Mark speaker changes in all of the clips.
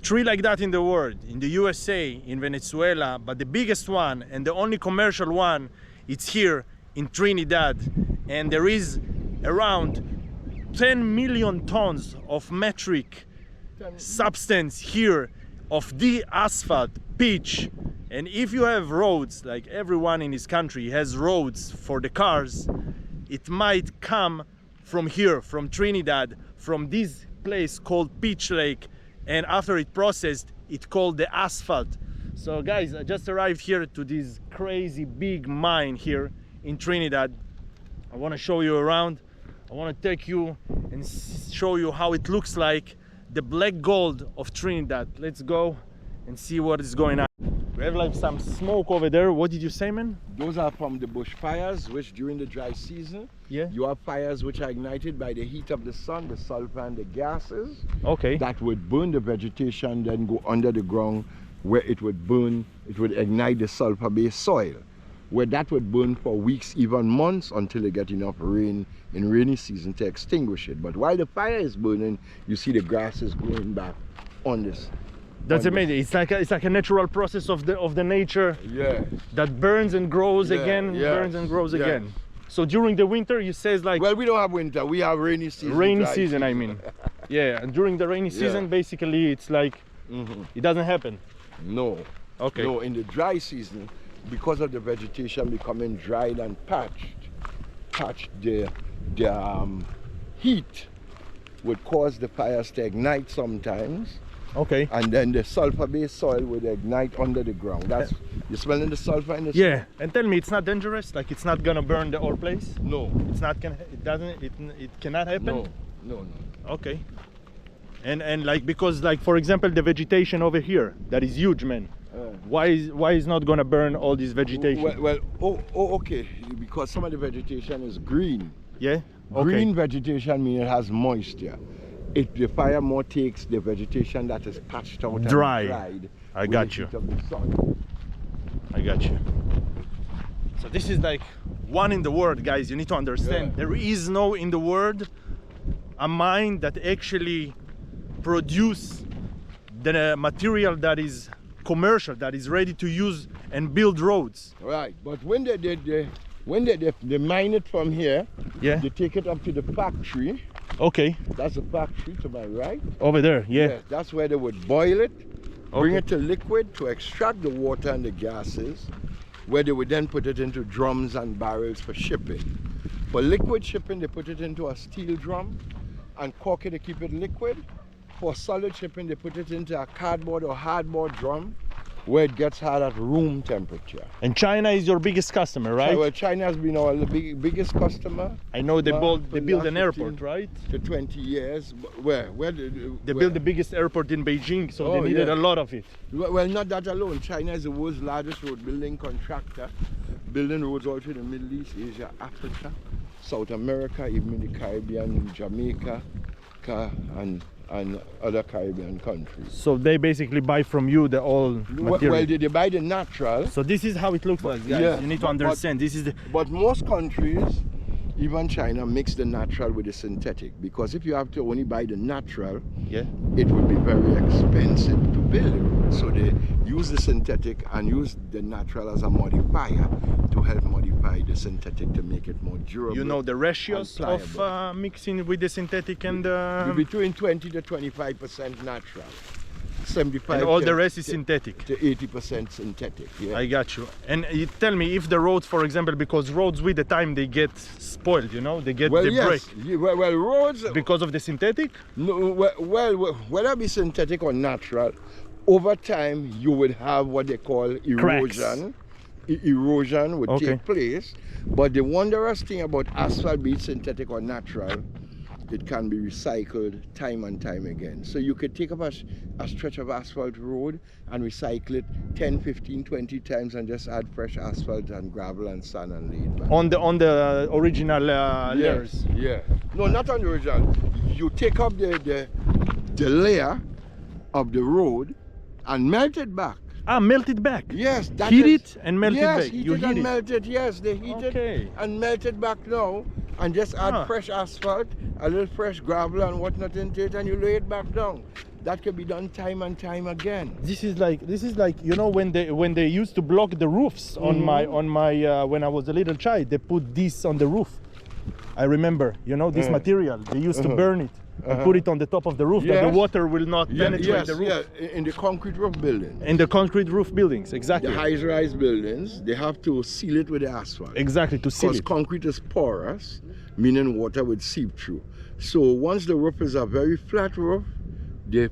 Speaker 1: Three like that in the world, in the USA, in Venezuela, but the biggest one and the only commercial one, it's here in Trinidad. And there is around 10 million tons of metric substance here of the asphalt, pitch. And if you have roads, like everyone in this country has roads for the cars, it might come from here, from Trinidad, from this place called Pitch Lake, and after it processed, it called the asphalt. So guys, I just arrived here to this crazy big mine here in Trinidad. I want to show you around. I want to take you and show you how it looks like, the black gold of Trinidad. Let's go and see what is going on. We have like some smoke over there. What did you say, man?
Speaker 2: Those are from the bushfires, which during the dry season, you have fires which are ignited by the heat of the sun, the sulfur and the gases.
Speaker 1: Okay.
Speaker 2: That would burn the vegetation, then go under the ground where it would burn, it would ignite the sulfur-based soil, where that would burn for weeks, even months, until they get enough rain in rainy season to extinguish it. But while the fire is burning, you see the grass is growing back on this.
Speaker 1: That's amazing. It's like a natural process of the nature.
Speaker 2: Yeah.
Speaker 1: That burns and grows again, burns and grows again. So during the winter, you says like.
Speaker 2: Well, we don't have winter. We have rainy season.
Speaker 1: Rainy season, I mean. Yeah. And during the rainy season, basically, it's like it doesn't happen.
Speaker 2: No.
Speaker 1: Okay.
Speaker 2: No. In the dry season, because of the vegetation becoming dried and patched, the heat would cause the fires to ignite sometimes.
Speaker 1: Okay.
Speaker 2: And then the sulfur-based soil would ignite under the ground. That's you smelling the sulfur in the soil?
Speaker 1: Yeah. And tell me, it's not dangerous? Like it's not gonna burn the whole place?
Speaker 2: No.
Speaker 1: It's not gonna. It doesn't. It cannot happen.
Speaker 2: No.
Speaker 1: Okay. And like because like for example the vegetation over here that is huge, man. Why is not gonna burn all this vegetation?
Speaker 2: Okay. Because some of the vegetation is green.
Speaker 1: Yeah.
Speaker 2: Green vegetation means it has moisture. If the fire more takes the vegetation that is patched out and dried,
Speaker 1: I got you. I got you. So this is like one in the world, guys. You need to understand. There is no in the world a mine that actually produce the material that is commercial, that is ready to use and build roads.
Speaker 2: Right, but when they mine it from here, they take it up to the factory.
Speaker 1: Okay.
Speaker 2: That's the factory to my right.
Speaker 1: Over there,
Speaker 2: that's where they would boil it, bring it to liquid to extract the water and the gases, where they would then put it into drums and barrels for shipping. For liquid shipping, they put it into a steel drum and cork it to keep it liquid. For solid shipping, they put it into a cardboard or hardboard drum where it gets hard at room temperature.
Speaker 1: And China is your biggest customer, right?
Speaker 2: Well, China has been our biggest customer.
Speaker 1: I know they build an airport, right?
Speaker 2: To 20 years. Where
Speaker 1: they built the biggest airport in Beijing, so they needed a lot of it.
Speaker 2: Well, not that alone. China is the world's largest road building contractor, building roads all through the Middle East, Asia, Africa, South America, even the Caribbean, Jamaica, and other Caribbean countries.
Speaker 1: So they basically buy from you the old material.
Speaker 2: Well, they buy the natural.
Speaker 1: So this is how it looks like, guys. You need to understand. This is the.
Speaker 2: But most countries, even China, mix the natural with the synthetic, because if you have to only buy the natural, it would be very expensive to build it. So they use the synthetic and use the natural as a modifier to help modify the synthetic to make it more durable.
Speaker 1: You know the ratios of mixing with the synthetic and
Speaker 2: between 20 to 25% natural. 75
Speaker 1: and all the rest is synthetic
Speaker 2: to 80% synthetic.
Speaker 1: I got you. And you tell me if the roads, for example, because roads with the time they get spoiled, you know, they get break.
Speaker 2: Well, roads
Speaker 1: because of the synthetic.
Speaker 2: No, whether it be synthetic or natural, over time you would have what they call erosion. Erosion would take place. But the wondrous thing about asphalt, be it synthetic or natural, it can be recycled time and time again. So you could take up a stretch of asphalt road and recycle it 10, 15, 20 times and just add fresh asphalt and gravel and sand and lay it back.
Speaker 1: On the original layers?
Speaker 2: No, not on the original. You take up the layer of the road and melt it back.
Speaker 1: Melt it back?
Speaker 2: Yes.
Speaker 1: Heat it and melt it back?
Speaker 2: Yes, heat it and melt it. Yes, they heat it and melt it back now. And just add fresh asphalt, a little fresh gravel and whatnot into it, and you lay it back down. that can be done time and time again.
Speaker 1: This is like you know when they used to block the roofs on my when I was a little child, they put this on the roof. I remember, you know, this material. They used to burn it and put it on the top of the roof that the water will not penetrate the roof.
Speaker 2: Yeah, in the concrete roof building.
Speaker 1: In the concrete roof buildings, exactly.
Speaker 2: The high-rise buildings, they have to seal it with the asphalt.
Speaker 1: Exactly, to seal it.
Speaker 2: Because concrete is porous, meaning water would seep through. So once the roof is a very flat roof, they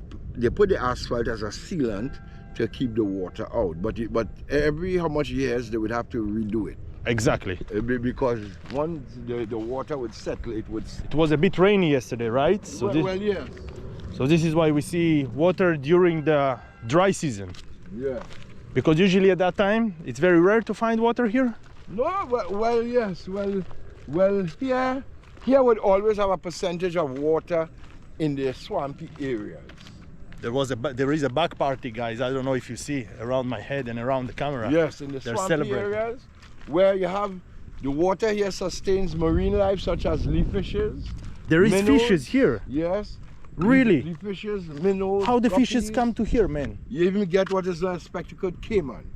Speaker 2: put the asphalt as a sealant to keep the water out. But every how much years they would have to redo it.
Speaker 1: Exactly.
Speaker 2: Because once the water would settle, it would...
Speaker 1: It was a bit rainy yesterday, right? So
Speaker 2: well, yes.
Speaker 1: So this is why we see water during the dry season.
Speaker 2: Yeah.
Speaker 1: Because usually at that time, it's very rare to find water here.
Speaker 2: No, well, yes. Well, here would always have a percentage of water in the swampy areas.
Speaker 1: There is a back party, guys. I don't know if you see around my head and around the camera.
Speaker 2: Yes, in the swampy areas where you have the water here sustains marine life such as leaf fishes.
Speaker 1: There is
Speaker 2: minnows,
Speaker 1: fishes here.
Speaker 2: Yes.
Speaker 1: Really?
Speaker 2: Leaf fishes, minnows.
Speaker 1: How the fishes
Speaker 2: guppies.
Speaker 1: come to here, man?
Speaker 2: You even get what is a spectacled caiman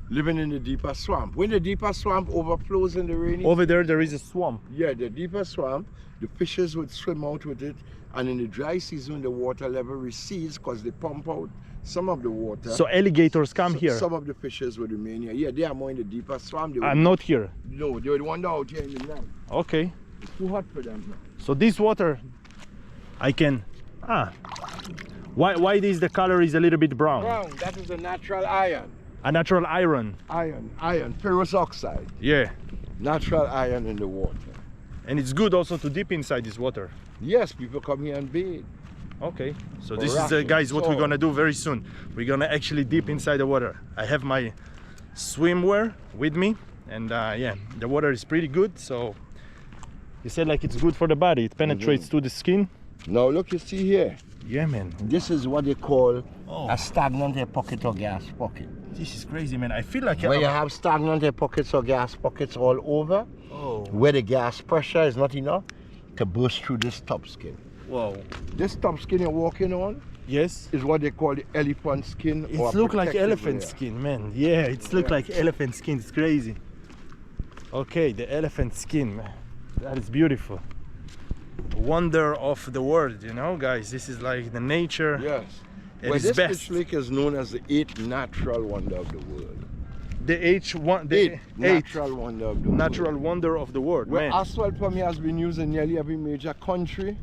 Speaker 2: living in the deeper swamp. When the deeper swamp overflows in the rainy
Speaker 1: Over there is a swamp.
Speaker 2: Yeah, the deeper swamp, the fishes would swim out with it, and in the dry season the water level recedes because they pump out some of the water.
Speaker 1: So alligators come here?
Speaker 2: Some of the fishes would remain here. Yeah, they are more in the deeper swamp.
Speaker 1: I'm not here.
Speaker 2: No, they would wander out here in the night.
Speaker 1: Okay.
Speaker 2: It's too hot for them now.
Speaker 1: So this water, I can... Why the color is a little bit brown?
Speaker 2: Brown, that is a natural iron.
Speaker 1: A natural iron.
Speaker 2: Iron, ferrous oxide.
Speaker 1: Yeah.
Speaker 2: Natural iron in the water.
Speaker 1: And it's good also to dip inside this water.
Speaker 2: Yes, people come here and bathe.
Speaker 1: Okay, so this is guys what we're gonna do very soon. We're gonna actually dip inside the water. I have my swimwear with me, and yeah, the water is pretty good. So you said like it's good for the body. It penetrates to the skin.
Speaker 2: Now look, you see here.
Speaker 1: Yeah, man.
Speaker 2: This is what they call a stagnant air pocket or gas pocket.
Speaker 1: This is crazy, man. I feel like
Speaker 2: where you have stagnant air pockets or gas pockets all over, where the gas pressure is not enough to burst through this top skin.
Speaker 1: Whoa.
Speaker 2: This top skin you're walking on,
Speaker 1: yes,
Speaker 2: is what they call the elephant skin.
Speaker 1: It looks like elephant skin, man. Yeah, it's look like elephant skin. It's crazy. Okay, the elephant skin, man. That is beautiful. Wonder of the world, you know, guys. This is like the nature.
Speaker 2: Yes.
Speaker 1: Well, this
Speaker 2: fish lake is known as the 8th natural wonder of the world.
Speaker 1: The eighth
Speaker 2: natural wonder of the world.
Speaker 1: Natural wonder of the world,
Speaker 2: well,
Speaker 1: man.
Speaker 2: Asphalt for me has been used in nearly every major country,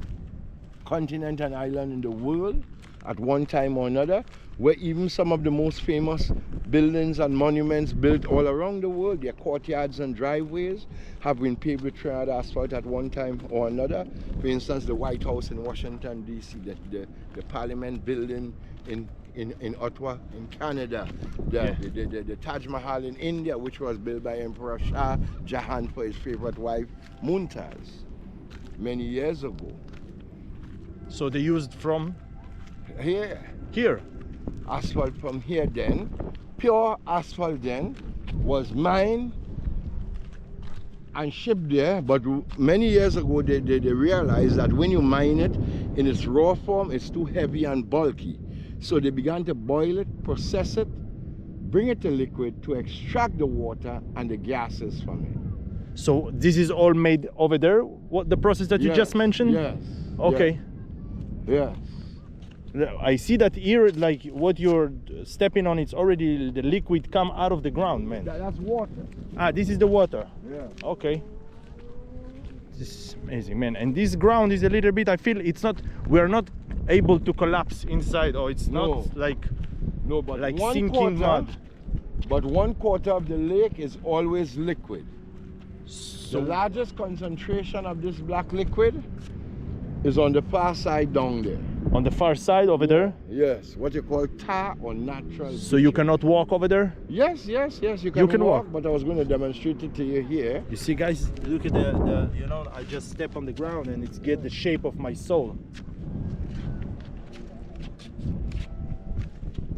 Speaker 2: continent and island in the world at one time or another, where even some of the most famous buildings and monuments built all around the world, their courtyards and driveways, have been paved with Trindad asphalt at one time or another. For instance, the White House in Washington, D.C., the Parliament building in Ottawa, in Canada, the Taj Mahal in India, which was built by Emperor Shah Jahan for his favorite wife, Mumtaz, many years ago.
Speaker 1: So they used from
Speaker 2: here. Asphalt from here then. Pure asphalt then was mined and shipped there, but many years ago they realized that when you mine it in its raw form, it's too heavy and bulky. So they began to boil it, process it, bring it to liquid to extract the water and the gases from it.
Speaker 1: So this is all made over there? What the process that you just mentioned?
Speaker 2: Yes.
Speaker 1: Okay.
Speaker 2: Yes.
Speaker 1: I see that here, like what you're stepping on, it's already the liquid come out of the ground, man.
Speaker 2: That's water.
Speaker 1: This is the water.
Speaker 2: Yeah.
Speaker 1: Okay. This is amazing, man. And this ground is a little bit, I feel it's not, we're not able to collapse inside, or it's not like sinking mud.
Speaker 2: But 1/4 of the lake is always liquid. So the largest concentration of this black liquid is on the far side down there.
Speaker 1: On the far side over there?
Speaker 2: Yes, what you call tar or natural.
Speaker 1: So you cannot walk over there?
Speaker 2: Yes, you can walk, but I was going to demonstrate it to you here.
Speaker 1: You see, guys, look at the you know, I just step on the ground and it's get the shape of my soul.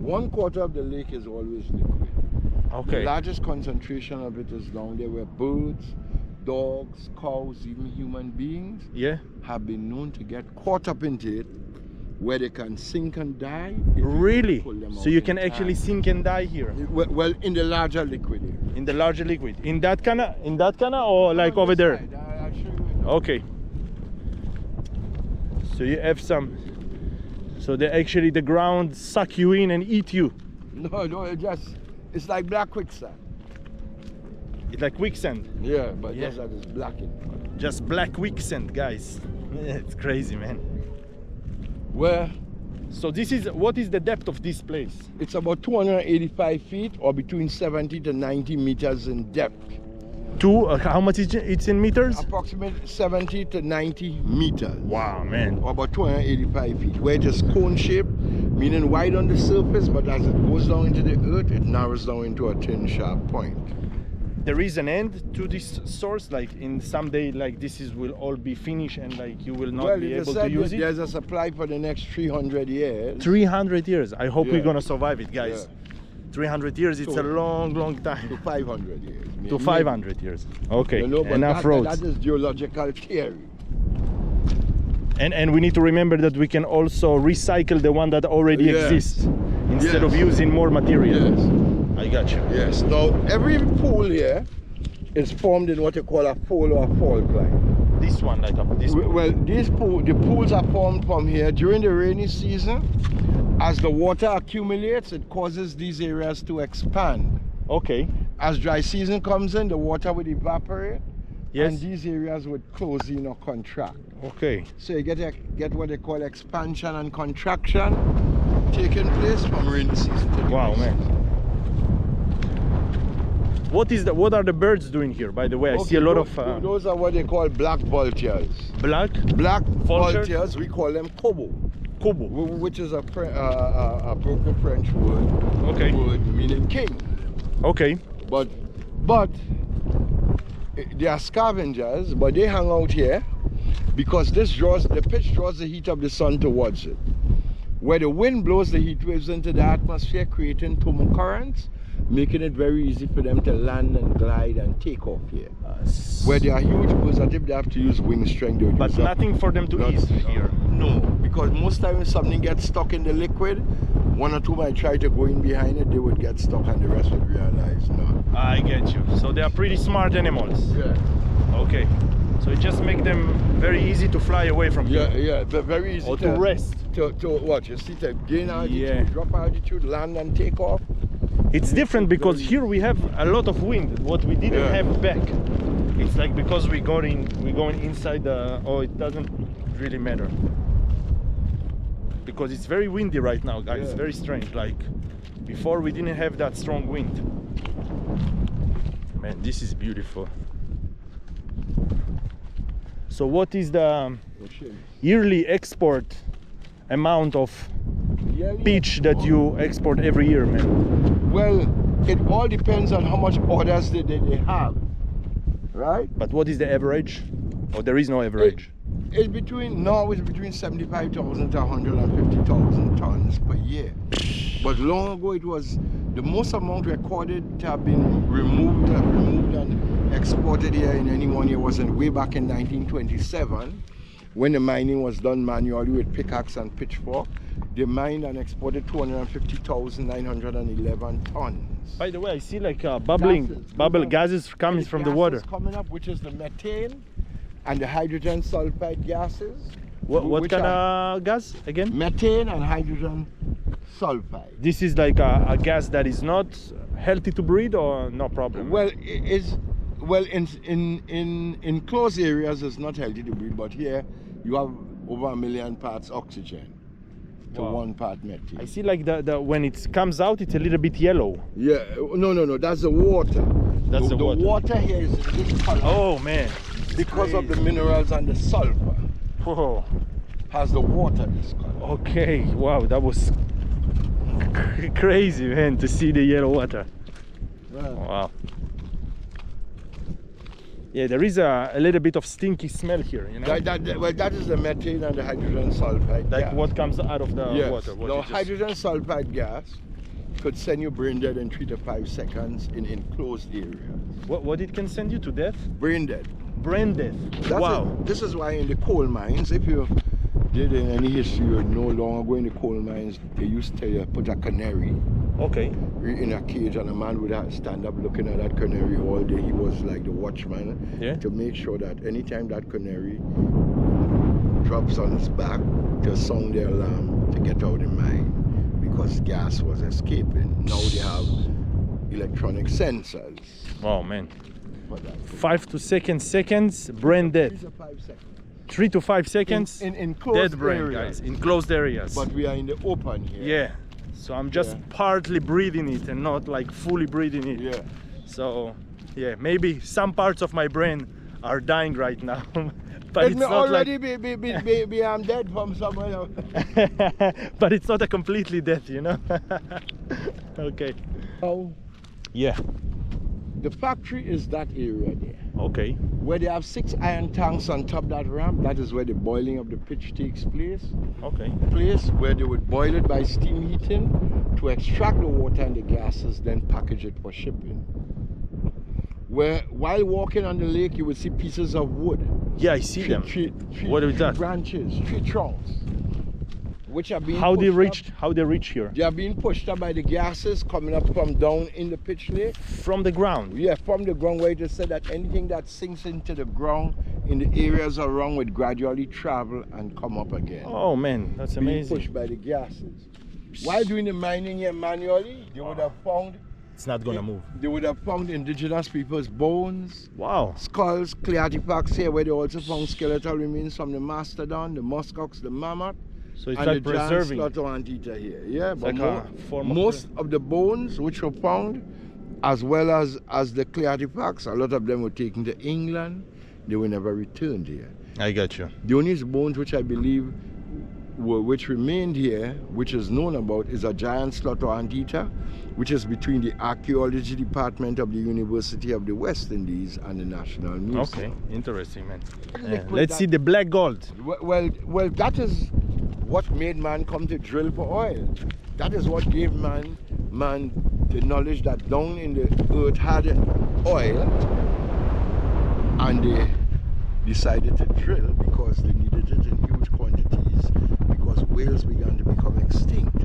Speaker 2: 1/4 of the lake is always liquid.
Speaker 1: Okay.
Speaker 2: The largest concentration of it is down there where birds, dogs, cows, even human beings have been known to get caught up into it where they can sink and die.
Speaker 1: Really?
Speaker 2: Pull them
Speaker 1: So
Speaker 2: out
Speaker 1: you
Speaker 2: in
Speaker 1: can actually
Speaker 2: time.
Speaker 1: sink and die here?
Speaker 2: Well, in the larger liquid area.
Speaker 1: In the larger liquid? In that kind of, or like over there?
Speaker 2: I'll show you it.
Speaker 1: Okay. So you have some. So they actually, the ground suck you in and eat you.
Speaker 2: No, it's like black quicksand.
Speaker 1: It's like quicksand.
Speaker 2: Yeah, but
Speaker 1: Yeah.
Speaker 2: just that it's blackened.
Speaker 1: Just black quicksand, guys. It's crazy, man.
Speaker 2: Well,
Speaker 1: So this is, what is the depth of this place?
Speaker 2: it's about 285 feet or between 70 to 90 meters in depth.
Speaker 1: How much is it's in meters?
Speaker 2: Approximately 70 to 90 meters.
Speaker 1: Wow, man.
Speaker 2: Or about 285 feet, where it is cone shaped, meaning wide on the surface, but as it goes down into the earth, it narrows down into a thin, sharp point.
Speaker 1: There is an end to this source, like in someday, like this will all be finished and like you will not be able to use it?
Speaker 2: There's a supply for the next 300 years.
Speaker 1: 300 years. I hope we're
Speaker 2: Yeah.
Speaker 1: gonna survive it, guys. 300 years, it's a long, long
Speaker 2: To
Speaker 1: time.
Speaker 2: 500 years.
Speaker 1: To 500 years. Okay,
Speaker 2: You know, but
Speaker 1: enough roads.
Speaker 2: that is geological theory.
Speaker 1: And we need to remember that we can also recycle the one that already
Speaker 2: Yes.
Speaker 1: exists instead of
Speaker 2: Yes.
Speaker 1: using more material.
Speaker 2: Yes.
Speaker 1: I got you.
Speaker 2: Yes. Now, every pool here is formed in what you call a fold or a fault line.
Speaker 1: This one, like this.
Speaker 2: Well, the pools are formed from here during the rainy season. As the water accumulates, it causes these areas to expand.
Speaker 1: Okay.
Speaker 2: As dry season comes in, the water would evaporate,
Speaker 1: Yes.
Speaker 2: and these areas would close in or contract.
Speaker 1: Okay.
Speaker 2: So you get what they call expansion and contraction taking place from rainy season to
Speaker 1: Wow,
Speaker 2: dry
Speaker 1: man.
Speaker 2: season.
Speaker 1: What are the birds doing here? By the way, I see a lot of
Speaker 2: those are what they call black vultures.
Speaker 1: black
Speaker 2: Black
Speaker 1: Vultures?
Speaker 2: vultures, we call them kobo,
Speaker 1: kobo.
Speaker 2: which is a broken French word.
Speaker 1: Okay.
Speaker 2: Word meaning king.
Speaker 1: Okay.
Speaker 2: But they are scavengers, but they hang out here because the pitch draws the heat of the sun towards it. Where the wind blows the heat waves into the atmosphere, creating thermocurrents, making it very easy for them to land and glide and take off here. Where they are huge birds, that if they have to use wing strength, they would
Speaker 1: But
Speaker 2: use that.
Speaker 1: nothing for them to
Speaker 2: Not-
Speaker 1: eat here.
Speaker 2: No, because most times if something gets stuck in the liquid, one or two might try to go in behind it, they would get stuck and the rest would realize no.
Speaker 1: I get you. So they are pretty smart animals.
Speaker 2: Yeah.
Speaker 1: Okay. So it just makes them very easy to fly away from
Speaker 2: Yeah,
Speaker 1: here.
Speaker 2: yeah, but very easy
Speaker 1: Or to rest.
Speaker 2: To what? You see, to gain altitude,
Speaker 1: Yeah.
Speaker 2: drop altitude, land and take off.
Speaker 1: It's different because here we have a lot of wind, what we didn't
Speaker 2: Yeah.
Speaker 1: have back. It's like because we're going inside the, oh, it doesn't really matter. Because it's very windy right now, guys. It's
Speaker 2: Yeah.
Speaker 1: very strange. Like before we didn't have that strong wind. Man, this is beautiful. So what is the yearly export amount of pitch that you export every year, man?
Speaker 2: Well, it all depends on how much orders they have, right?
Speaker 1: But what is the average? Or there is no average?
Speaker 2: It's between 75,000 to 150,000 tons per year. But long ago it was the most amount recorded to have been removed and exported here in any one year was way back in 1927 when the mining was done manually with pickaxe and pitchfork. They mined and exported 250,911 tons.
Speaker 1: By the way, I see like bubble gases coming from the water.
Speaker 2: Coming up, which is the methane and the hydrogen sulfide gases.
Speaker 1: What kind of gas again?
Speaker 2: Methane and hydrogen sulfide.
Speaker 1: This is like a gas that is not healthy to breathe or no problem?
Speaker 2: Well, in closed areas it's not healthy to breathe, but here you have over 1 million parts oxygen to
Speaker 1: Wow.
Speaker 2: 1 part methane.
Speaker 1: I see like the when it comes out, it's a little bit yellow.
Speaker 2: Yeah, no, that's the water.
Speaker 1: That's the water.
Speaker 2: The water here is this color
Speaker 1: Oh man,
Speaker 2: because of the minerals and the sulfur.
Speaker 1: whoa.
Speaker 2: Has the water this color.
Speaker 1: Okay, wow, that was crazy, man, to see the yellow water.
Speaker 2: Yeah.
Speaker 1: Wow. Yeah, there is a little bit of stinky smell here, you know?
Speaker 2: That is the methane and the hydrogen sulfide
Speaker 1: Like
Speaker 2: gas.
Speaker 1: what comes out of the
Speaker 2: Yes.
Speaker 1: water. What
Speaker 2: Now,
Speaker 1: you just-
Speaker 2: hydrogen sulfide gas could send you brain dead in 3 to 5 seconds in enclosed areas.
Speaker 1: What it can send you to death?
Speaker 2: Brain dead.
Speaker 1: Brain death.
Speaker 2: That's
Speaker 1: Wow.
Speaker 2: This is why in the coal mines, if you did in any history, you no longer go in the coal mines, they used to put a canary
Speaker 1: Okay.
Speaker 2: in a cage, and a man would have stand up looking at that canary all day. He was like the watchman,
Speaker 1: Yeah.
Speaker 2: to make sure that anytime that canary drops on its back, to sound the alarm to get out of the mine, because gas was escaping. Now they have electronic sensors.
Speaker 1: Wow, man.
Speaker 2: For that.
Speaker 1: 5 to 6 seconds, brain
Speaker 2: 3
Speaker 1: dead.
Speaker 2: to 5 seconds.
Speaker 1: 3 to 5 seconds,
Speaker 2: In closed
Speaker 1: dead brain,
Speaker 2: areas.
Speaker 1: guys, in closed areas.
Speaker 2: But we are in the open here.
Speaker 1: Yeah. So I'm just
Speaker 2: Yeah.
Speaker 1: partly breathing it and not like fully breathing it.
Speaker 2: Yeah.
Speaker 1: So yeah, maybe some parts of my brain are dying right now. But
Speaker 2: It
Speaker 1: it's
Speaker 2: may
Speaker 1: not
Speaker 2: already
Speaker 1: like
Speaker 2: be I'm dead from somewhere else.
Speaker 1: but it's not a completely death, you know. Okay.
Speaker 2: Now,
Speaker 1: Yeah.
Speaker 2: the factory is that area there.
Speaker 1: Okay.
Speaker 2: Where they have 6 iron tanks on top of that ramp, that is where the boiling of the pitch takes place.
Speaker 1: Okay.
Speaker 2: Place where they would boil it by steam heating to extract the water and the gases, then package it for shipping. Where while walking on the lake, you would see pieces of wood.
Speaker 1: Yeah, I see them. What is that?
Speaker 2: Branches, tree trunks, which are being
Speaker 1: How they
Speaker 2: pushed up.
Speaker 1: reach here?
Speaker 2: They are being pushed up by the gases coming up from down in the pitch lake.
Speaker 1: From the ground.
Speaker 2: Yeah, from the ground, where it is said that anything that sinks into the ground in the areas around would gradually travel and come up again.
Speaker 1: Oh man, that's
Speaker 2: Being
Speaker 1: amazing.
Speaker 2: pushed by the gases. While doing the mining here manually, they would have found
Speaker 1: It's not gonna move.
Speaker 2: They would have found indigenous people's bones,
Speaker 1: Wow.
Speaker 2: skulls, clear artifacts here, where they also found skeletal remains from the mastodon, the muskox, the mammoth,
Speaker 1: So it's
Speaker 2: and
Speaker 1: like
Speaker 2: the giant
Speaker 1: preserving.
Speaker 2: slaughter anteater here. Yeah, but
Speaker 1: like a form of
Speaker 2: most of the bones which were found, as well as the clear artifacts, a lot of them were taken to England. They were never returned here.
Speaker 1: I got you.
Speaker 2: The only bones which I believe which remained here, which is known about, is a giant slaughter anteater, which is between the archaeology department of the University of the West Indies and the National Museum.
Speaker 1: Okay, interesting, man. Yeah.
Speaker 2: Liquid
Speaker 1: Let's
Speaker 2: that-
Speaker 1: see the black gold.
Speaker 2: Well, that is what made man come to drill for oil. That is what gave man the knowledge that down in the earth had oil, and they decided to drill because they needed it in huge quantities, because whales began to become extinct.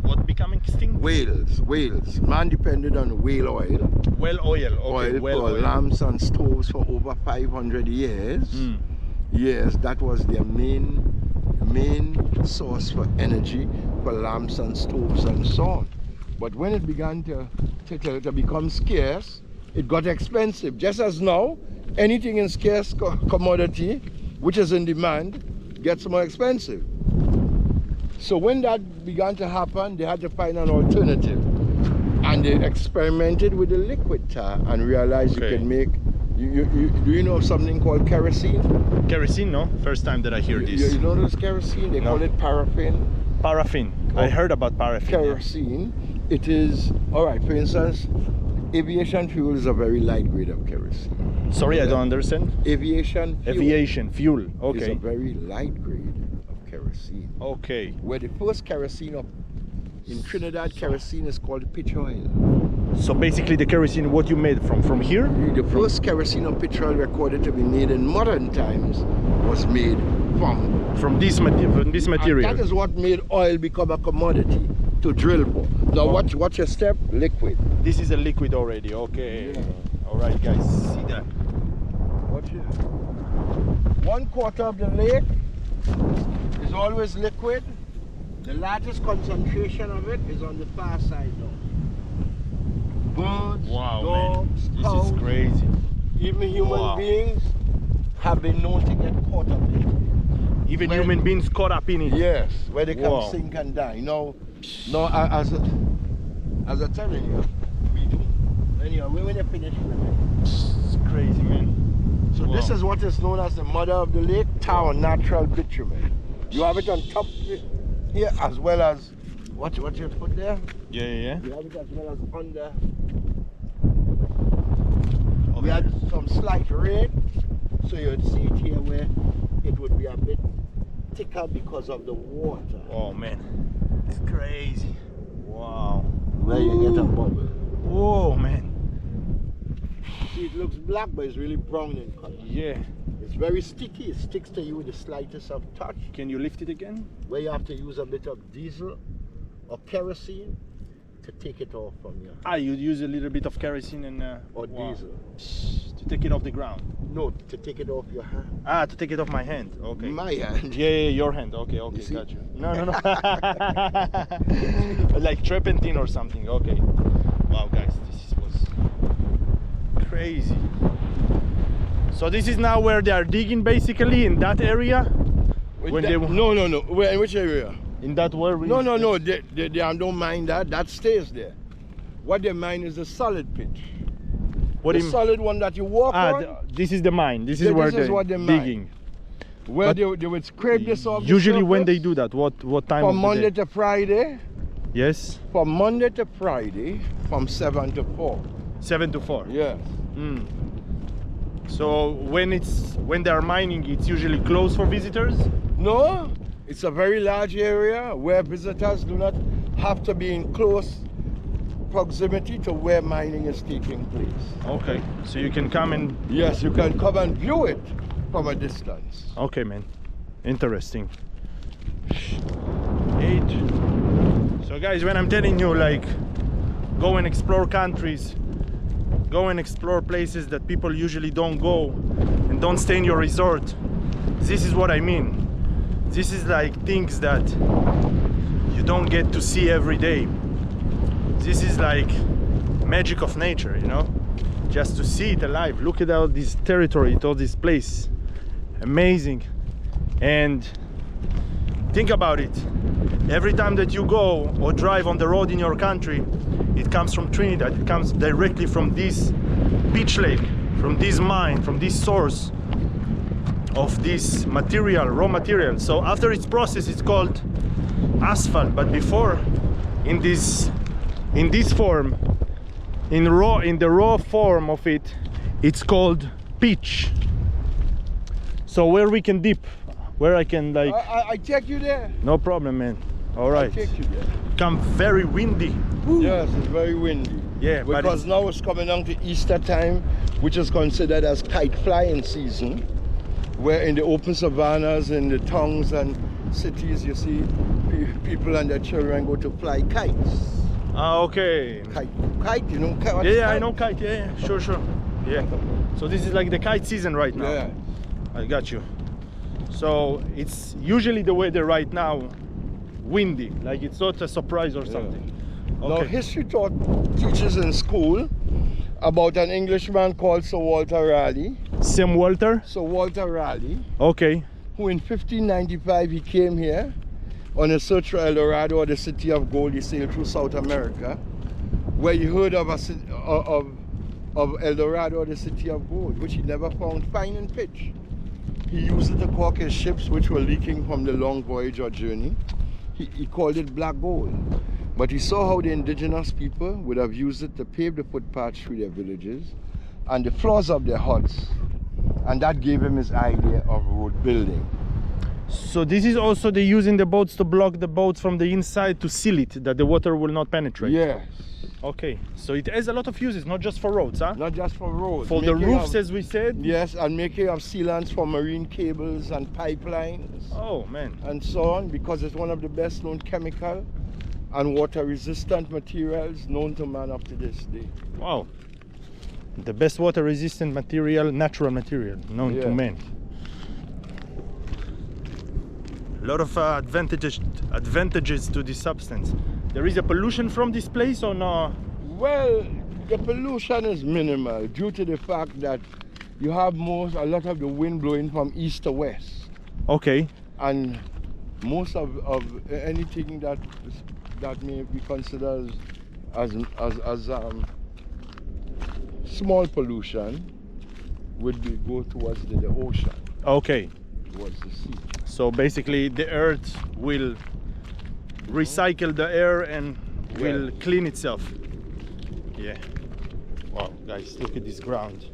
Speaker 1: What becoming extinct?
Speaker 2: Whales. Man depended on whale oil.
Speaker 1: Well oil. Okay,
Speaker 2: Oil
Speaker 1: well
Speaker 2: for
Speaker 1: oil.
Speaker 2: lamps and stoves for over 500 years.
Speaker 1: Mm.
Speaker 2: Yes, that was their main source for energy for lamps and stoves and so on. But when it began to become scarce, it got expensive. Just as now, anything in scarce commodity, which is in demand, gets more expensive. So when that began to happen, they had to find an alternative. And they experimented with the liquid tar and realized you can make, do you know something called kerosene?
Speaker 1: Kerosene, no? First time that I hear this.
Speaker 2: You know this kerosene? They call it paraffin.
Speaker 1: Paraffin. I heard about paraffin.
Speaker 2: Kerosene. It is, all right, for instance, aviation fuel is a very light grade of kerosene.
Speaker 1: Sorry, I don't understand.
Speaker 2: Aviation fuel
Speaker 1: Aviation fuel.
Speaker 2: is
Speaker 1: Okay.
Speaker 2: a very light grade of kerosene.
Speaker 1: Okay.
Speaker 2: Where the first kerosene in Trinidad, kerosene is called pitch oil.
Speaker 1: So basically the kerosene, what you made from here?
Speaker 2: The first kerosene or pitch oil recorded to be made in modern times was made from
Speaker 1: this material.
Speaker 2: And that is what made oil become a commodity to drill for. Now what's your step? Liquid.
Speaker 1: This is a liquid already. Okay.
Speaker 2: Yeah.
Speaker 1: All right, guys. See that?
Speaker 2: Watch here. 1/4 of the lake is always liquid. The largest concentration of it is on the far side now. Birds,
Speaker 1: Wow,
Speaker 2: dogs,
Speaker 1: man.
Speaker 2: cows,
Speaker 1: This is crazy.
Speaker 2: even human
Speaker 1: Wow.
Speaker 2: beings have been known to get caught up in it.
Speaker 1: Even human beings caught up in it.
Speaker 2: Yes, where they can
Speaker 1: Wow.
Speaker 2: sink and die. No, as I telling you, we do. Anyway, when you finish with it.
Speaker 1: It's crazy, man.
Speaker 2: So this is what is known as the mother of the lake, tar or natural bitumen. You have it on top here as well as what you put there.
Speaker 1: Yeah.
Speaker 2: You have it as well as under. We
Speaker 1: Okay.
Speaker 2: had some slight rain, so you'd see it here where it would be a bit thicker because of the water.
Speaker 1: Oh man, it's crazy. Wow.
Speaker 2: Where you get a bubble.
Speaker 1: Whoa, man.
Speaker 2: See, looks black, but it's really brown in color.
Speaker 1: Yeah.
Speaker 2: It's very sticky. It sticks to you with the slightest of touch.
Speaker 1: Can you lift it again?
Speaker 2: Where you have to use a bit of diesel or kerosene to take it off from you.
Speaker 1: Ah, you use a little bit of kerosene and
Speaker 2: Or diesel.
Speaker 1: to take it off the ground.
Speaker 2: No, to take it off your hand.
Speaker 1: Ah, to take it off my hand. Okay.
Speaker 2: My hand.
Speaker 1: Yeah, your hand. Okay, got you. No. Like turpentine or something. Okay. Wow, guys, this was crazy. So this is now where they are digging, basically, in that area.
Speaker 2: No. Where? In which area?
Speaker 1: In that where we...
Speaker 2: No. They don't mind that. That stays there. What they mine is the solid pit.
Speaker 1: What
Speaker 2: the solid one that you walk on.
Speaker 1: This is the mine. This is where they're digging.
Speaker 2: Where they would scrape this off.
Speaker 1: Usually when they do that, what time?
Speaker 2: From Monday to Friday.
Speaker 1: Yes.
Speaker 2: From Monday to Friday, from 7 to 4.
Speaker 1: 7 to 4.
Speaker 2: Yes.
Speaker 1: So when they are mining, it's usually closed for visitors?
Speaker 2: No, it's a very large area where visitors do not have to be in close proximity to where mining is taking place.
Speaker 1: Okay, so you can come and...
Speaker 2: Yes, you can come and view it from a distance.
Speaker 1: Okay, man. Interesting. So guys, when I'm telling you, like, go and explore countries, go and explore places that people usually don't go, and don't stay in your resort, this is what I mean. This is like things that you don't get to see every day. This is like magic of nature, you know, just to see it alive. Look at all this territory, all this place, amazing. And think about it, every time that you go or drive on the road in your country, it comes from Trinidad, it comes directly from this beach lake, from this mine, from this source of this material, raw material. So after it's processed, it's called asphalt, but before, in this form, in the raw form of it, it's called pitch. So where we can dip, where I can, like,
Speaker 2: I take you there.
Speaker 1: No problem, man. All right.
Speaker 2: I take you there.
Speaker 1: Come very windy. Woo.
Speaker 2: Yes, it's very windy.
Speaker 1: Yeah,
Speaker 2: because now it's coming down to Easter time, which is considered as kite flying season, where in the open savannas, in the towns and cities, you see people and their children go to fly kites.
Speaker 1: Ah, okay.
Speaker 2: Kite, you know?
Speaker 1: Yeah, I know kite. Yeah, sure. Yeah. So this is like the kite season right now.
Speaker 2: Yeah.
Speaker 1: I got you. So it's usually the weather right now, windy. Like it's not a surprise or something.
Speaker 2: Yeah.
Speaker 1: Okay.
Speaker 2: Now history teaches in school about an Englishman called Sir Walter Raleigh.
Speaker 1: Sir Walter
Speaker 2: Raleigh.
Speaker 1: Okay.
Speaker 2: Who in 1595 he came here on a search for El Dorado, or the city of gold. He sailed through South America, where he heard of El Dorado, the city of gold, which he never found fine in pitch. He used it to caulk his ships, which were leaking from the long voyage or journey. He called it black gold. But he saw how the indigenous people would have used it to pave the footpaths through their villages and the floors of their huts. And that gave him his idea of road building.
Speaker 1: So this is also they using the boats to block the boats from the inside to seal it, that the water will not penetrate.
Speaker 2: Yes.
Speaker 1: Okay, so it has a lot of uses, not just for roads, huh?
Speaker 2: Not just for roads.
Speaker 1: For the roofs, as we said.
Speaker 2: Yes, and making of sealants for marine cables and pipelines.
Speaker 1: Oh man.
Speaker 2: And so on, because it's one of the best known chemical and water resistant materials known to man up to this day.
Speaker 1: Wow. The best water resistant material, natural material known to man. A lot of advantages to this substance. There is a pollution from this place or no?
Speaker 2: Well, the pollution is minimal due to the fact that you have a lot of the wind blowing from east to west.
Speaker 1: Okay.
Speaker 2: And most of anything that may be considered as small pollution would go towards the ocean.
Speaker 1: Okay.
Speaker 2: Towards the sea.
Speaker 1: So basically the earth will recycle the air and will clean itself. Yeah. Wow, guys, look at this ground.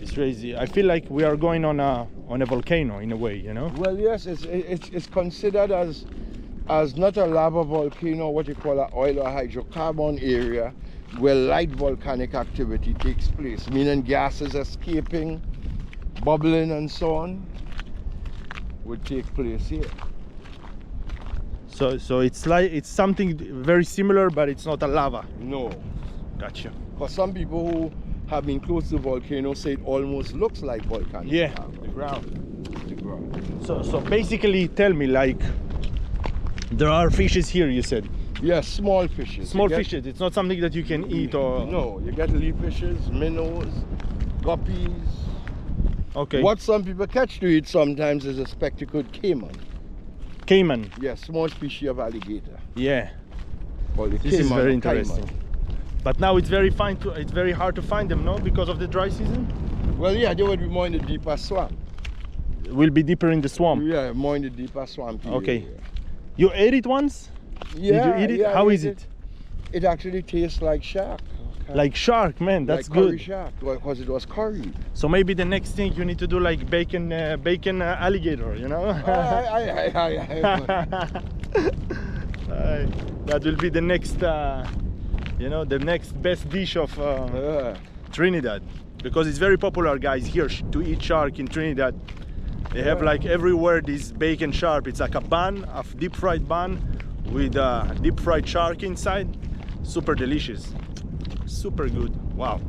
Speaker 1: It's crazy. I feel like we are going on a volcano in a way, you know?
Speaker 2: Well, yes, it's considered as as not a lava volcano, what you call an oil or hydrocarbon area where light volcanic activity takes place, meaning gases escaping, bubbling and so on, would take place here.
Speaker 1: So it's like it's something very similar, but it's not a lava.
Speaker 2: No.
Speaker 1: Gotcha.
Speaker 2: For some people who have been close to volcanoes say it almost looks like volcanic lava.
Speaker 1: The ground.
Speaker 2: The ground.
Speaker 1: So basically tell me, like, there are fishes here, you said.
Speaker 2: Yes, small fishes.
Speaker 1: Small fishes. It's not something that you can eat or...
Speaker 2: No, you get leaf fishes, minnows, guppies.
Speaker 1: Okay.
Speaker 2: What some people catch to eat sometimes is a spectacled caiman.
Speaker 1: Caiman.
Speaker 2: Yes, small species of alligator.
Speaker 1: Yeah.
Speaker 2: Well, the
Speaker 1: This
Speaker 2: caiman
Speaker 1: is very
Speaker 2: or
Speaker 1: interesting.
Speaker 2: caiman.
Speaker 1: But now it's very hard to find them, no? Because of the dry season?
Speaker 2: Well, yeah, they would be more in the deeper swamp.
Speaker 1: Will be deeper in the swamp.
Speaker 2: Yeah, more in the deeper swamp.
Speaker 1: Okay.
Speaker 2: Area.
Speaker 1: You ate it once?
Speaker 2: Yeah.
Speaker 1: Did you eat it?
Speaker 2: Yeah,
Speaker 1: How
Speaker 2: I
Speaker 1: is
Speaker 2: ate
Speaker 1: it?
Speaker 2: It actually tastes like shark.
Speaker 1: Like shark, man. That's
Speaker 2: like curry
Speaker 1: good.
Speaker 2: shark, because it was curried.
Speaker 1: So maybe the next thing you need to do like bacon alligator, you know? That will be the next, you know, the next best dish of Trinidad, because it's very popular, guys, here to eat shark in Trinidad. They have like everywhere this bacon shark. It's like a bun, a deep fried bun with deep fried shark inside. Super delicious, super good. Wow.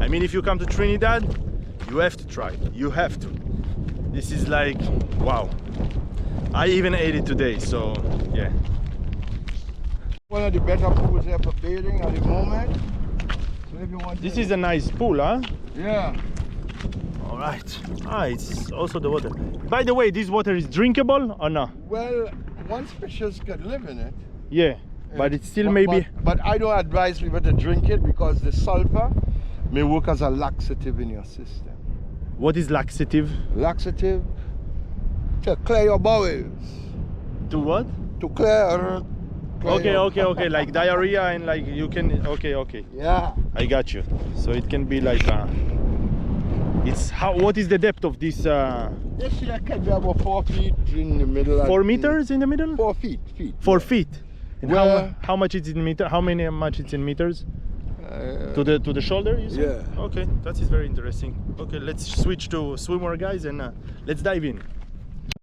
Speaker 1: I mean, if you come to Trinidad, you have to try it. You have to. This is like, wow. I even ate it today, so yeah.
Speaker 2: One of the better pools here for bathing at the moment. So if you want
Speaker 1: This is a nice pool, huh?
Speaker 2: Yeah.
Speaker 1: All right. It's also the water. By the way, this water is drinkable or no?
Speaker 2: Well, once fishes can live in it.
Speaker 1: Yeah, but it's still maybe...
Speaker 2: But I don't advise people to drink it because the sulfur may work as a laxative in your system.
Speaker 1: What is laxative?
Speaker 2: Laxative to clear your bowels.
Speaker 1: To what?
Speaker 2: To clear.
Speaker 1: Okay. Like diarrhea and like you can... Okay.
Speaker 2: Yeah.
Speaker 1: I got you. So it can be like... It's how? What is the depth of this?
Speaker 2: This here can be about 4 feet in the middle.
Speaker 1: 4 meters in the middle?
Speaker 2: 4 feet.
Speaker 1: 4 feet. And
Speaker 2: well,
Speaker 1: how much is it in meter? How much it's in meters? To the shoulder, you said?
Speaker 2: Yeah.
Speaker 1: Okay, that is very interesting. Okay, let's switch to swimwear, guys, and let's dive in.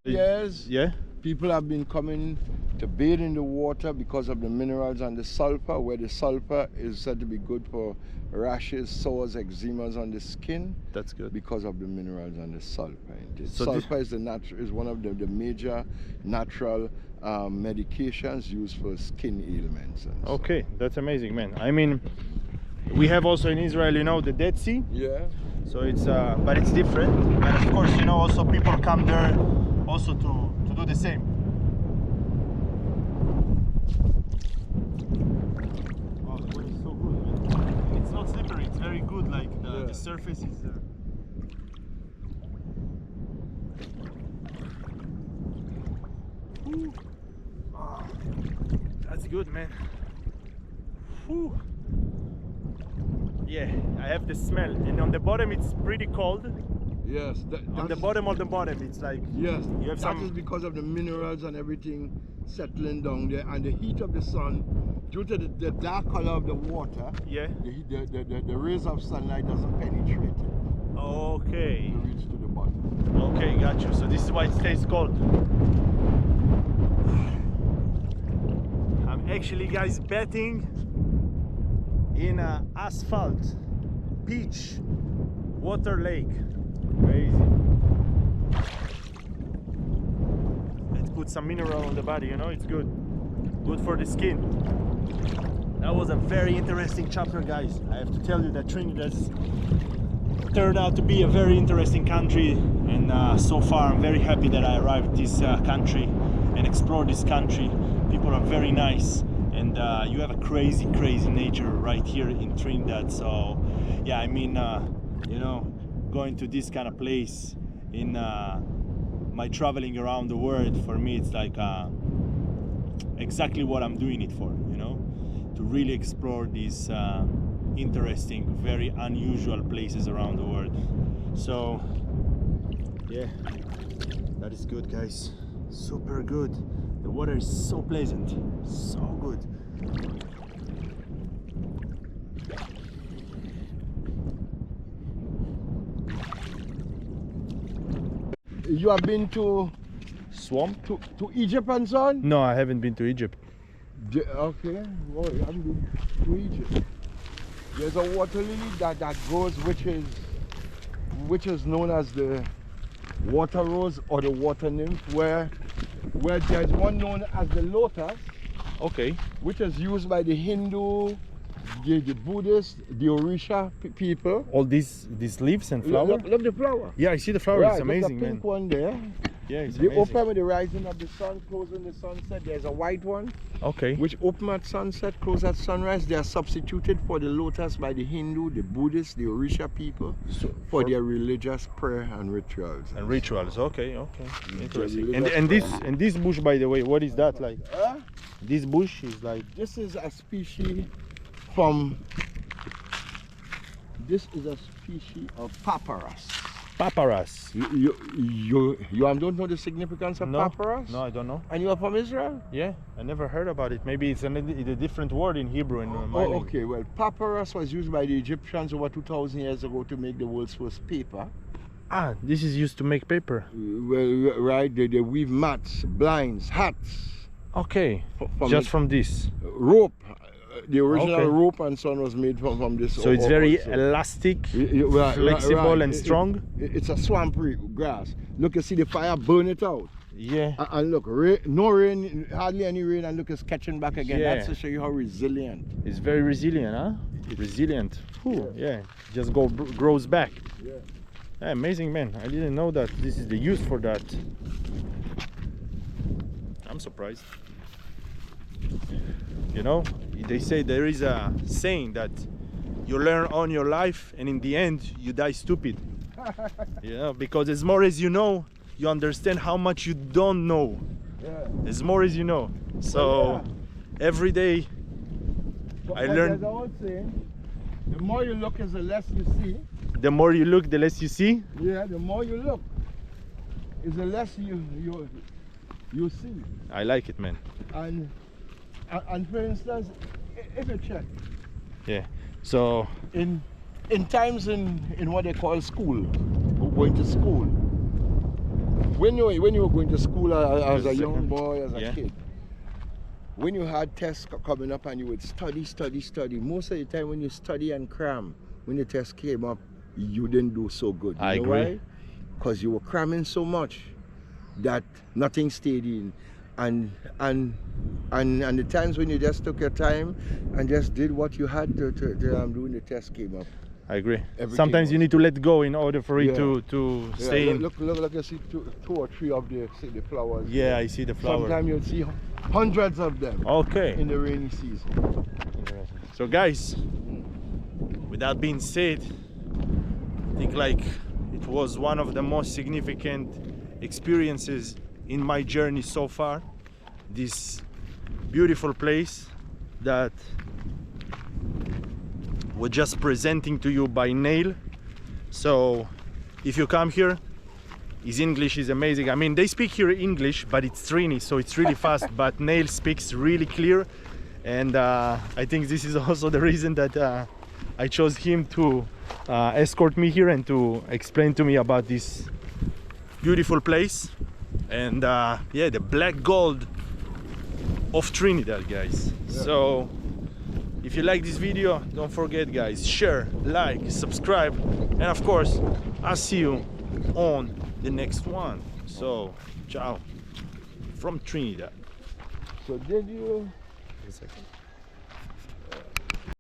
Speaker 2: Yes.
Speaker 1: Yeah.
Speaker 2: People have been coming to bathe in the water because of the minerals and the sulfur, where the sulfur is said to be good for rashes, sores, eczemas on the skin.
Speaker 1: That's good.
Speaker 2: Because of the minerals and the sulfur.
Speaker 1: So
Speaker 2: sulfur is one of the major natural medications used for skin ailments. And
Speaker 1: okay, that's amazing, man. I mean, we have also in Israel, you know, the Dead Sea.
Speaker 2: Yeah.
Speaker 1: So it's, but it's different. And of course, you know, also people come there also to do the same. Oh, the water is so good, man. It's not slippery, it's very good, like the surface is... Oh, that's good, man. Whew. Yeah, I have the smell, and on the bottom it's pretty cold.
Speaker 2: Yes.
Speaker 1: On the bottom, it's like...
Speaker 2: Yes,
Speaker 1: you have
Speaker 2: that is because of the minerals and everything settling down there, and the heat of the sun, due to the dark color of the water.
Speaker 1: Yeah.
Speaker 2: The rays of sunlight doesn't penetrate it.
Speaker 1: Okay.
Speaker 2: To reach to the bottom.
Speaker 1: Okay, got you. So this is why it stays cold. I'm actually, guys, betting in asphalt beach water lake. Crazy. Let's put some mineral on the body, you know, it's good for the skin. That was a very interesting chapter, guys. I have to tell you that Trinidad turned out to be a very interesting country, and so far I'm very happy that I arrived this country and explored this country. People are very nice, and you have a crazy nature right here in Trinidad. So yeah, I mean, you know, going to this kind of place in my traveling around the world, for me it's like exactly what I'm doing it for, you know, to really explore these interesting, very unusual places around the world. So yeah, that is good, guys, super good. The water is so pleasant, so good.
Speaker 2: You have been to
Speaker 1: Swamp?
Speaker 2: to Egypt and so on?
Speaker 1: No, I haven't been to Egypt.
Speaker 2: Okay, well, you haven't been to Egypt. There's a water lily that grows, which is known as the water rose or the water nymph, where there's one known as the lotus,
Speaker 1: Okay.
Speaker 2: which is used by the Hindu, the Buddhist, the Orisha people.
Speaker 1: All these leaves and flowers?
Speaker 2: Look the flower.
Speaker 1: Yeah, I see the flower.
Speaker 2: Right,
Speaker 1: It's amazing,
Speaker 2: look the
Speaker 1: man.
Speaker 2: pink one there.
Speaker 1: Yeah, it's
Speaker 2: They
Speaker 1: amazing.
Speaker 2: open with the rising of the sun, close when the sunset. There's a white one,
Speaker 1: Okay.
Speaker 2: which open at sunset, close at sunrise. They are substituted for the lotus by the Hindu, the Buddhist, the Orisha people for their religious prayer and rituals.
Speaker 1: And rituals. Okay, okay. Interesting.
Speaker 2: religious
Speaker 1: And this bush, by the way, what is that like?
Speaker 2: Huh?
Speaker 1: This bush is like.
Speaker 2: This is a species from. This is a species of papyrus.
Speaker 1: Papyrus.
Speaker 2: You don't know the significance of
Speaker 1: No,
Speaker 2: papyrus?
Speaker 1: no, I don't know.
Speaker 2: And you are from Israel?
Speaker 1: Yeah, I never heard about it. Maybe it's a different word in Hebrew in my
Speaker 2: Oh,
Speaker 1: language.
Speaker 2: okay. Well, papyrus was used by the Egyptians over 2,000 years ago to make the world's first paper.
Speaker 1: Ah, this is used to make paper.
Speaker 2: Well, right, they weave mats, blinds, hats.
Speaker 1: Okay,
Speaker 2: From
Speaker 1: just from this.
Speaker 2: rope. The original
Speaker 1: Okay.
Speaker 2: rope and so on was made from this.
Speaker 1: So it's very
Speaker 2: also.
Speaker 1: elastic,
Speaker 2: Right,
Speaker 1: flexible, and
Speaker 2: It-
Speaker 1: strong.
Speaker 2: It's a swamp grass. Look, you see the fire burn it out.
Speaker 1: Yeah.
Speaker 2: And look, no rain, hardly any rain, and look, it's catching back again.
Speaker 1: Yeah.
Speaker 2: That's to show you how resilient.
Speaker 1: It's very resilient, huh? Resilient. Whew, yeah. Just grows back.
Speaker 2: Yeah.
Speaker 1: Yeah, amazing, man. I didn't know that this is the use for that. I'm surprised. You know, they say there is a saying that you learn on your life and in the end you die stupid. You know, because as more as you know, you understand how much you don't know.
Speaker 2: Yeah.
Speaker 1: As more as you know. So every day I learn.
Speaker 2: There's an old saying, the more you look is the less you see.
Speaker 1: The more you look, the less you see.
Speaker 2: Yeah, the more you look is the less you see.
Speaker 1: I like it, man.
Speaker 2: And for instance, if you check
Speaker 1: Yeah. So
Speaker 2: in times in what they call school, or going to school. When you were going to school as a young boy, as a kid, when you had tests coming up and you would study, most of the time when you study and cram, when the test came up, you didn't do so good.
Speaker 1: I agree.
Speaker 2: Because you were cramming so much that nothing stayed in. And the times when you just took your time and just did what you had to do when the test came up.
Speaker 1: I agree.
Speaker 2: Everything
Speaker 1: Sometimes you
Speaker 2: was-
Speaker 1: need to let go in order for it
Speaker 2: Yeah.
Speaker 1: to
Speaker 2: Yeah,
Speaker 1: stay in.
Speaker 2: look, you see two or three of the flowers.
Speaker 1: Yeah, I see the flower.
Speaker 2: Sometimes you'll see hundreds of them
Speaker 1: Okay.
Speaker 2: in the rainy season.
Speaker 1: So guys, with that being said, I think like it was one of the most significant experiences in my journey so far. This beautiful place that we're just presenting to you by Neil. So if you come here, his English is amazing. I mean, they speak here English, but it's Trini, so it's really fast. But Neil speaks really clear, and I think this is also the reason that I chose him to escort me here and to explain to me about this beautiful place. And yeah, the black gold of Trinidad, guys. So if you like this video, don't forget, guys, share, like, subscribe, and of course I'll see you on the next one. So ciao from Trinidad.
Speaker 2: So did you?
Speaker 1: A second.